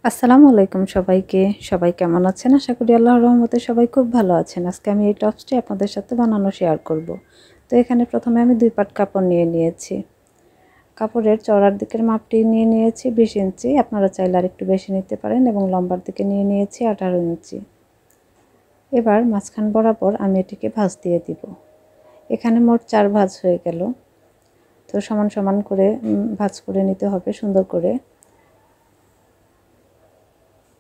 আসসালামু আলাইকুম সবাইকে। সবাই কেমন আছেন? আশা করি আল্লাহর রহমতে সবাই খুব ভালো আছেন। আজকে আমি এই টপসটি আপনাদের সাথে বানানো শেয়ার করব। তো এখানে প্রথমে আমি 2 পাট কাপড় নিয়ে নিয়েছি। কাপড়ের চওড়ার দিকের মাপটি নিয়ে নিয়েছি 20 ইঞ্চি। আপনারা চাইলে আরেকটু বেশি নিতে পারেন এবং লম্বার দিকে নিয়ে নিয়েছি 18 ইঞ্চি। এবার মাঝখান বরাবর আমি এটিকে ভাঁজ দিয়ে দিব। এখানে মোট 4 ভাঁজ হয়ে গেল। তো সমান সমান করে ভাঁজ করে নিতে হবে সুন্দর করে।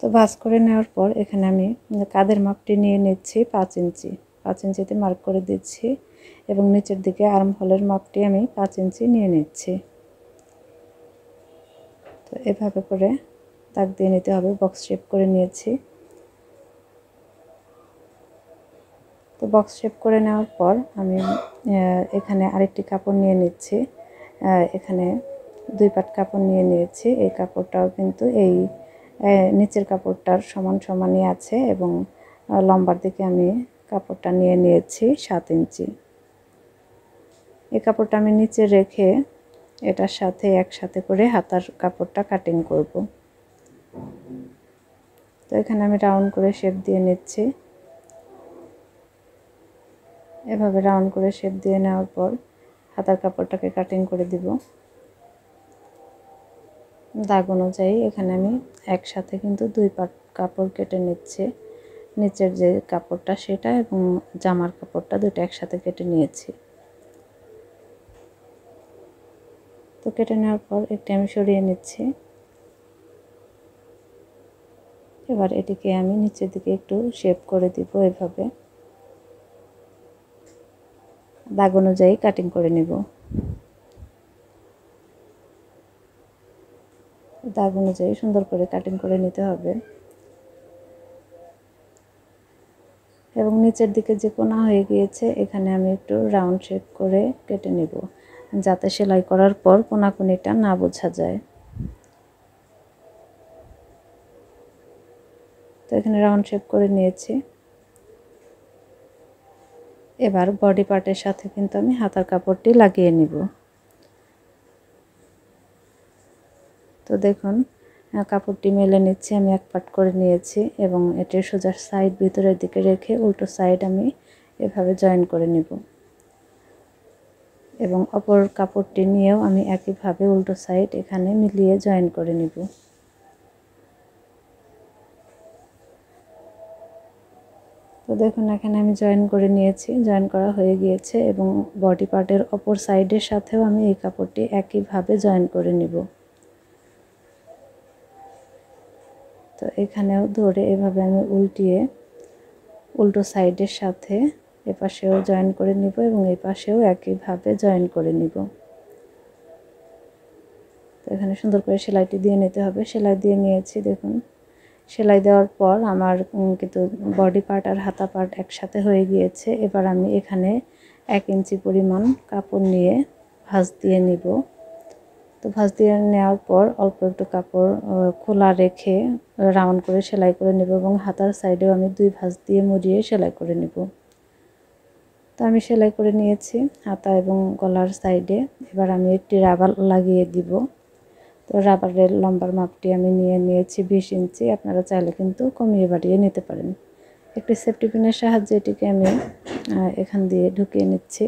তো ভাঁজ করে নেওয়ার পর এখানে আমি কাঁধের মাপটি নিয়ে নিচ্ছি 5 ইঞ্চি। 5 ইঞ্চিতে মার্ক করে দিচ্ছি এবং নিচের দিকে আর্ম হোলের মাপটি আমি 5 ইঞ্চি নিয়ে নিচ্ছি। তো এভাবে করে দাগ দিয়ে নিতে হবে। বক্স শেপ করে নিয়েছি। তো বক্স শেপ করে নেওয়ার পর আমি এখানে আরেকটি কাপড় নিয়ে নিচ্ছি। এখানে 2 পাট কাপড় নিয়ে নিয়েছি। এই কাপড়টাও কিন্তু এই নিচের কাপড়টার সমান সমানই আছে এবং লম্বার দিকে আমি কাপড়টা নিয়ে নিয়েছি 7 ইঞ্চি। এই কাপড়টা আমি নিচে রেখে এটার সাথে একসাথে করে হাতার কাপড়টা কাটিং করব। তো এখানে আমি রাউন্ড করে শেপ দিয়ে নিচ্ছি। এভাবে রাউন্ড করে শেপ দিয়ে নেওয়ার পর হাতার কাপড়টাকে কাটিং করে দিব। দাগ অনুযায়ী এখানে আমি একসাথে কিন্তু 2 পাট কাপড় কেটে নিচ্ছি। নিচের যে কাপড়টা সেটা এবং জামার কাপড়টা দুটো একসাথে কেটে নিয়েছি। তো কেটে নেওয়ার পর একটি আমি সরিয়ে নিচ্ছি। এবার এটিকে আমি নিচের দিকে একটু শেপ করে দিব। এভাবে দাগ অনুযায়ী কাটিং করে নেব। দাগ অনুযায়ী সুন্দর করে কাটিং করে নিতে হবে এবং নিচের দিকে যে কোনা হয়ে গিয়েছে এখানে আমি একটু রাউন্ড শেপ করে কেটে নেব, যাতে সেলাই করার পর কোনাকুনিটা না বোঝা যায়। তো এখানে রাউন্ড শেপ করে নিয়েছি। এবার বডি পার্টের সাথে কিন্তু আমি হাতার কাপড়টি লাগিয়ে নিব। তো দেখুন কাপড়টি মেলে নিচ্ছি। আমি এক পাট করে নিয়েছি এবং এটির সোজা সাইড ভিতরের দিকে রেখে উল্টো সাইড আমি এভাবে জয়েন করে নিব এবং অপর কাপড়টি নিয়েও আমি একইভাবে উল্টো সাইড এখানে মিলিয়ে জয়েন করে নিব। তো দেখুন এখানে আমি জয়েন করে নিয়েছি। জয়েন করা হয়ে গিয়েছে এবং বডি পার্টের অপর সাইডের সাথেও আমি এই কাপড়টি একইভাবে জয়েন করে নিব। তো এখানেও ধরে এভাবে আমি উল্টিয়ে উল্টো সাইডের সাথে এপাশেও জয়েন করে নিব এবং এই পাশেও একইভাবে জয়েন করে নিব। তো এখানে সুন্দর করে সেলাইটি দিয়ে নিতে হবে। সেলাই দিয়ে নিয়েছি। দেখুন সেলাই দেওয়ার পর আমার কিন্তু বডি পার্ট আর হাতা পার্ট একসাথে হয়ে গিয়েছে। এবার আমি এখানে 1 ইঞ্চি পরিমাণ কাপড় নিয়ে ভাঁজ দিয়ে নিব। তো ভাঁজ দিয়ে নেওয়ার পর অল্প একটু কাপড় খোলা রেখে রাউন্ড করে সেলাই করে নেব এবং হাতার সাইডেও আমি 2 ভাঁজ দিয়ে মুড়িয়ে সেলাই করে নেব। তো আমি সেলাই করে নিয়েছি হাতা এবং গলার সাইডে। এবার আমি একটি রাবার লাগিয়ে দিব। তো রাবারের লম্বার মাপটি আমি নিয়ে নিয়েছি 20 ইঞ্চি। আপনারা চাইলে কিন্তু কমিয়ে বাড়িয়ে নিতে পারেন। একটি সেফটি পিনের সাহায্যে এটিকে আমি এখান দিয়ে ঢুকিয়ে নিচ্ছি।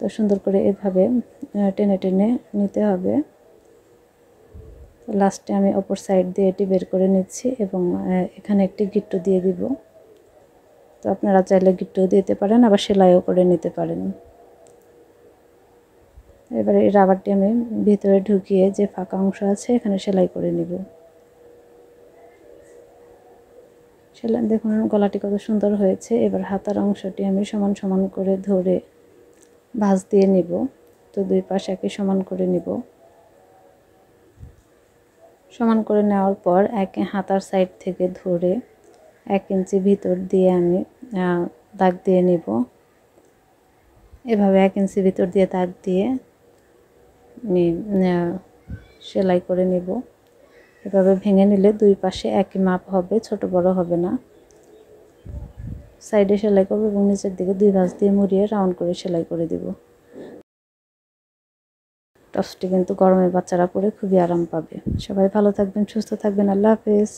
তো সুন্দর করে এভাবে টেনে টেনে নিতে হবে। লাস্টে আমি অপর সাইড দিয়ে এটি বের করে নিচ্ছি এবং এখানে একটি গিট্টু দিয়ে দিব। তো আপনারা চাইলে গিট্টুও দিতে পারেন, আবার সেলাইও করে নিতে পারেন। এবারে এই রাবারটি আমি ভিতরে ঢুকিয়ে যে ফাঁকা অংশ আছে এখানে সেলাই করে নিব। সেলাই দেখুন গলাটি কত সুন্দর হয়েছে। এবার হাতার অংশটি আমি সমান সমান করে ধরে ভাঁজ দিয়ে নিব। তো 2 পাশ একই সমান করে নিব। সমান করে নেওয়ার পর হাতার সাইড থেকে ধরে 1 ইঞ্চি ভিতর দিয়ে আমি দাগ দিয়ে নিব। এভাবে 1 ইঞ্চি ভিতর দিয়ে দাগ দিয়ে আমি সেলাই করে নিব। এভাবে ভেঙে নিলে 2 পাশে একই মাপ হবে, ছোট বড় হবে না। সাইডে সেলাই করব এবং নিচের দিকে 2 ভাঁজ দিয়ে মুড়িয়ে রাউন্ড করে সেলাই করে দিব। টপসটি কিন্তু গরমে বাচ্চারা পরে খুবই আরাম পাবে। সবাই ভালো থাকবেন, সুস্থ থাকবেন। আল্লাহ হাফেজ।